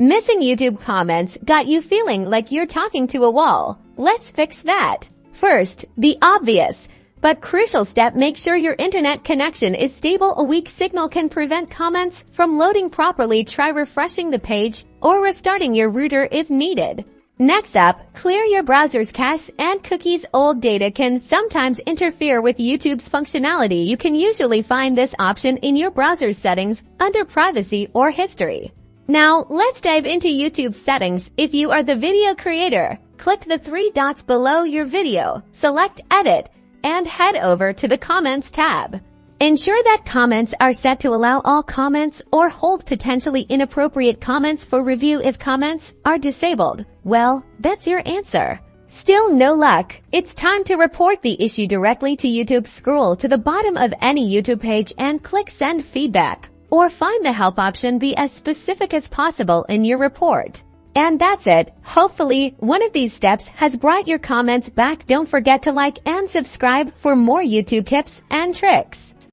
Missing YouTube comments got you feeling like you're talking to a wall. Let's fix that. First, the obvious but crucial step: make sure your internet connection is stable. A weak signal can prevent comments from loading properly. Try refreshing the page or restarting your router if needed. Next up, clear your browser's cache and cookies. Old data can sometimes interfere with YouTube's functionality. You can usually find this option in your browser's settings under Privacy or History. Now, let's dive into YouTube's settings. If you are the video creator, click the three dots below your video, select Edit, and head over to the Comments tab. Ensure that comments are set to allow all comments or hold potentially inappropriate comments for review. If comments are disabled, well, that's your answer. Still no luck? It's time to report the issue directly to YouTube. Scroll to the bottom of any YouTube page and click Send Feedback, or find the help option. Be as specific as possible in your report. And that's it. Hopefully, one of these steps has brought your comments back. Don't forget to like and subscribe for more YouTube tips and tricks.